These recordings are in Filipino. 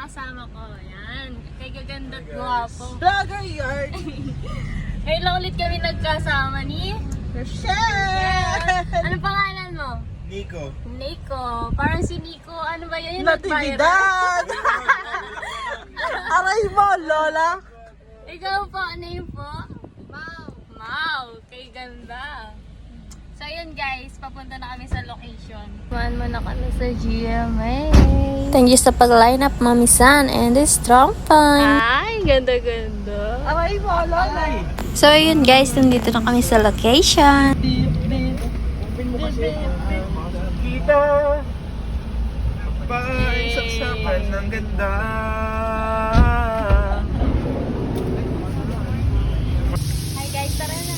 kasama ko. Yan. Kay gaganda at guwapo. Vlogger yard. Ngayon lang ulit kami nagkasama ni Rochelle! Ano pangalan mo? Nico. Nico. Parang si Nico, ano ba yun? Yung Natividad! Aray mo, Lola! Ikaw po, ano yun po? Mau. Mau. Kay ganda. So yun guys, papunta na kami sa location. Kuhaan mo na kami sa GMA. Thank you sa pag-line up, Mami San, and it's strong fun. Ay, ganda-ganda. Aray mo, Lola! So, yun guys, nandito na kami sa location. Kita. Bye. Saksakan ng ganda. Hi guys, tara na.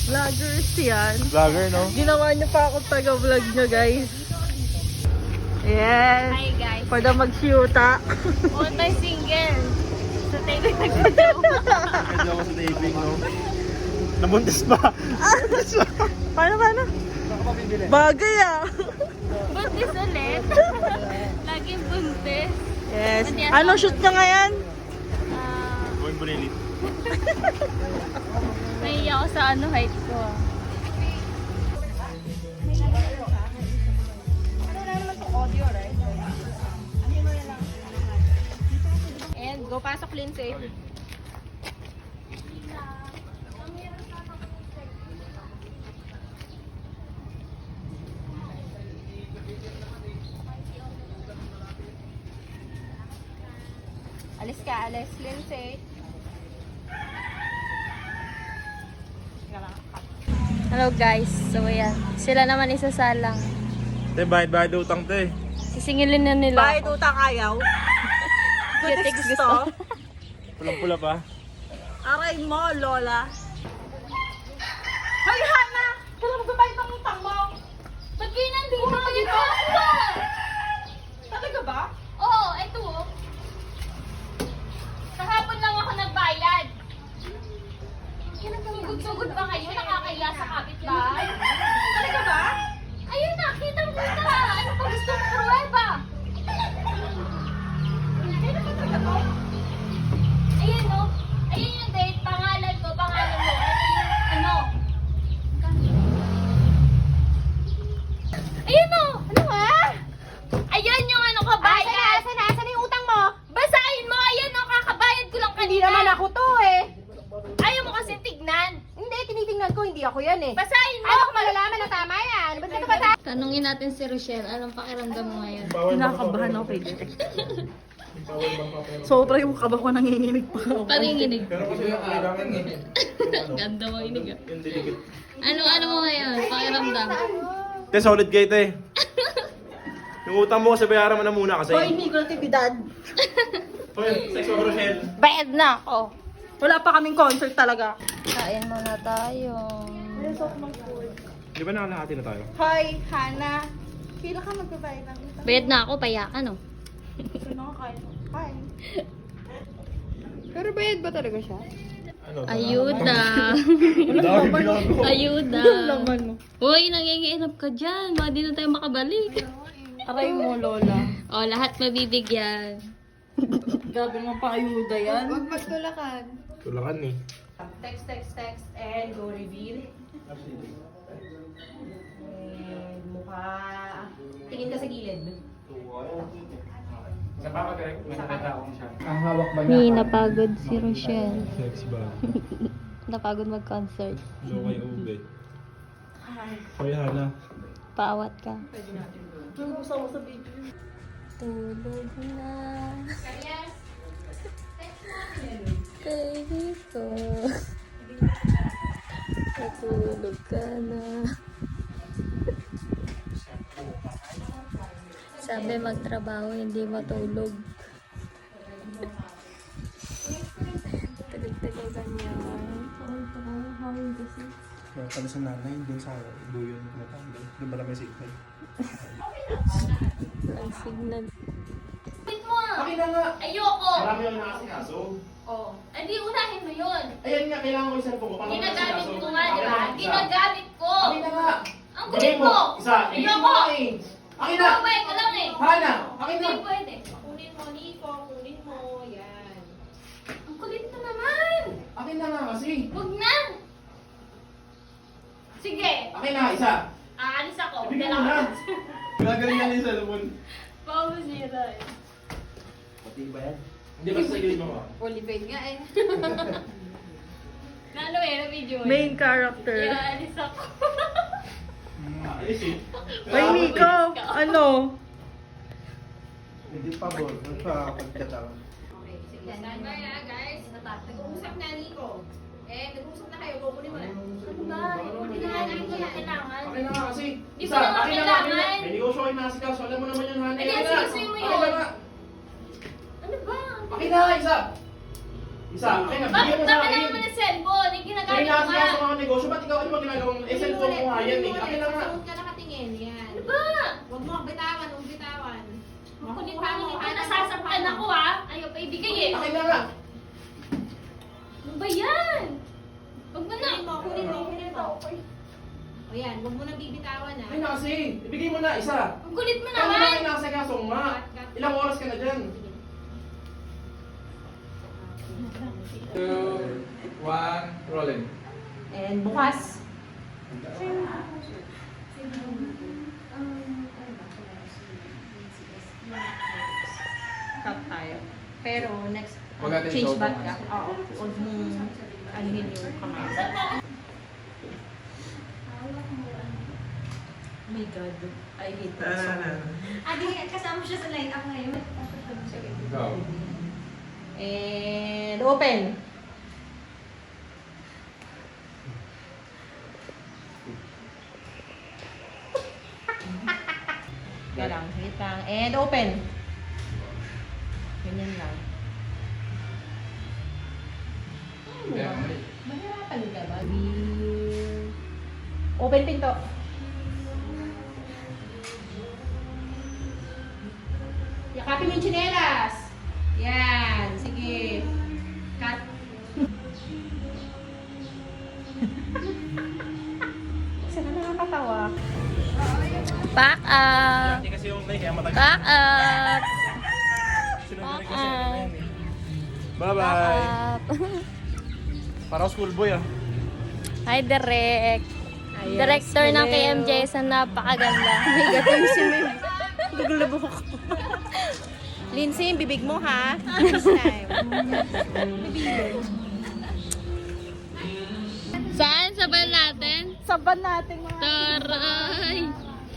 Vloggers yan. Vlogger, no? Ginawa niyo pa akong taga-vlog niyo, guys. Yes. Hi guys. For the mag-shoota. Multi-single. Sa taping nagpadawa. Medyo ako sa taping, no? Nabuntis pa. Paano? Bagay ah. Buntis ulit. Laging buntis. Yes. Ano shoot niya ngayon? Going bulilit. Nahiya ako sa height ko. And go pasok, Lindsay. Alis, Lindsay. Hello guys, so ayan. Sila naman isasalang. Te, bayad utang, te. Sisingilin na nila. Bakit utang ayaw? Cutics Cutics gusto. gusto. Pulang-pula pa. Aray mo, Lola. Hoy, Hana! Kailan magbabayad ng utang mo? Ba't kayo nandito? Dito! Talaga ba? Oo, eto. Kahapon lang ako nagbayad. Sugod-sugod ba kayo? Nakakaya sa kapitbahay? Talaga ba? Ayun na, kitang-kita. Ano pa gusto mong pruweba? Ayun no. Ayun yung date. Pangalan ko, pangalan mo. Ito yung ano. Ayun no. Ano nga? Ayan yung ano kabayad. Nasaan yung utang mo? Basahin mo. Ayan no, kakabayad ko lang kanina. Hindi naman ako to eh. Ayaw mo kasi tignan. Hindi, tinitingnan ko. Hindi ako yan eh. Basahin mo. Ano ko malalaman na tama yan? Ba't ito ba Tanungin natin si Rochelle, anong pakiramdam mo ngayon? Kinakabahan ako kay Direk. Sobra yung kaba ko, nanginginig pa ako. Paninginig. Pero kasi kailangan Ganda mo inig. Ano mo ngayon? Pakiramdam. Te, solid kayo, te. Yung utang mo kasi bayaran mo na muna kasi. Hoy, hindi ko natibidad. Hoy, sex over Rochelle. Bayad na ako. Wala pa kaming concert talaga. Kain muna tayo. Di ba nakalahati na tayo? Hoy, Hana. Kailan ka magbabayad ng utang? Bayad na ako, payakan oh. Gusto na ka kain. Kain. Pero bayad ba talaga siya? Ano? Ayuda. Ayuda. Laman mo. Uy, nangingiinap ka dyan. Baka di na tayo makabalik. Aray mo, Lola. O, lahat mabibigyan. Gabi mo pa ayuda yan. Huwag magtulakan. Tulakan eh. Text, and go reveal. And mukha... Tingin ka sa gilid. Ni, napagod si Rochelle. Sex ba? Napagod mag-concert. Kay Ube. Hoy, Hana. Paawat ka. Ano gusto mo sa video? Tulog na. Baby ko. Natulog ka na. Sabi magtrabaho, hindi matulog. Talig-taligan niya. Ay, pakahawin kasi. Kami sa nanay, doon sa duyon na tanda. Doon ba namin signal? Ang signal. Wait mo Akin na nga! Ayoko! Marami lang nakasikaso. Oh. Hindi, unahin mo yun. Ayan nga, kailangan ko yung cellphone ko. Paano Ginagamit nakasikaso? ko nga, di ba? Akin na, isa. Ginagamit ko. Akin na nga! Ang kulit mo! Isa! Hindi Ayoko! mo nga eh! Akin na! Ikaw ka lang eh. Hana! Akin na! Hindi pwede. Kunin mo, Nico. Akin na, isa. Aalis ako. Ibigay mo na. Gagalingan din sa lumon. Pausira eh. Pati ba yan? Hindi, basta gawin mo ka. Polypaid nga eh. Na ano eh, na video eh. Main character. Kaya alis ako. Alis eh. Ay, Nico, ano? Hindi pa bol. Nagpapagkatawa. Okay, sige. Standby na guys. Nag-uusap na Nico. Nag-uusap na kayo. Kukunin mo na. Ano ba? Hindi na natin kailangan. Akin na nga kasi. Di ba naman akin na nga, akin na. kailangan? May negosyo kayo nasikaso. Alam mo naman yun, honey. Hindi, Akin na. sigusin mo Akin yun. na nga. Ano ba? Akin na, isa. Isa, akin na. Bakit Bigyan mo ka sa na akin. naman ng cellphone? Yung Kaya ginagamit ko nga. nasikaso mga negosyo. Ba't ikaw ano ba ginagawa mo? Eh, cellphone mo nga yan eh. Akin na nga. Huwag ka nakatingin. Yan. Ano ba? Huwag mo bitawan. Huwag bitawan. Kulit mo. Nasasaktan ako ha. Ayaw pa ibigay eh. Akin na nga. Ano ba yan? Huwag mo na. Kunin mo. O yan. Huwag mo nang bibitawan ha. Akin na kasi. Ibigay mo na, isa. Ang kulit mo Kaya mo naman. na nasikaso nga. Ilang oras ka na dyan? 2, 1, rolling. And bukas. Cut tayo. Pero next, Huwag natin change i-show back kung ka. Oo. Huwag mo anuhin yung kamay. Oh my God. I hate that song. Adi, kasama siya sa line-up ngayon. Go. And open. Galang, hit lang. And open. Ganyan lang. Yeah. Mahirapan ka ba? Open pinto. Yakapin mo yung tsinelas. Yan. Sige. Cut. Saan na nakakatawa? Pack up! Hindi kasi yung kaya matagal. Pack up! Sinunod Pack kasi up! Bye-bye. Up! Parang schoolboy ah. Hi, Direk! Ayan, Director ng hello. KMJ sa napakaganda. May gatong si Mim. Guglabo ko. Lindsay, yung bibig mo ha. Next time. Saan? Saban natin? Saban natin mga... Taray!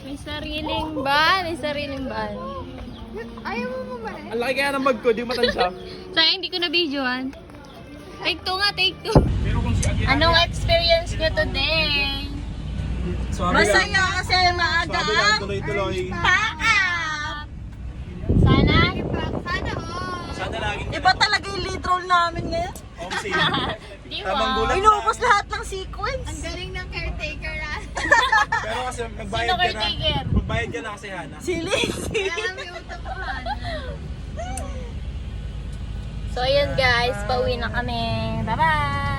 May sariling ban. May sariling ban. Ang laki kaya ng bag ko, di matansya. Sayang, hindi ko na videoan. Take 2 nga, take 2. Anong experience nyo today? Masaya kasi maaga ang tuloy-tuloy. pack up! Sana? Sana laging Iba talaga yung lead role namin ngayon. Omsi. Di Tamang ba? gulat Inubos lahat ng sequence. Galing ng caretaker na. Pero kasi Sino magbayad ka na. caretaker? Magbayad ka na kasi Hana. Si Lindsay. Kaya may utapuhan. So, ayun guys. Pauwi na kami. Bye-bye!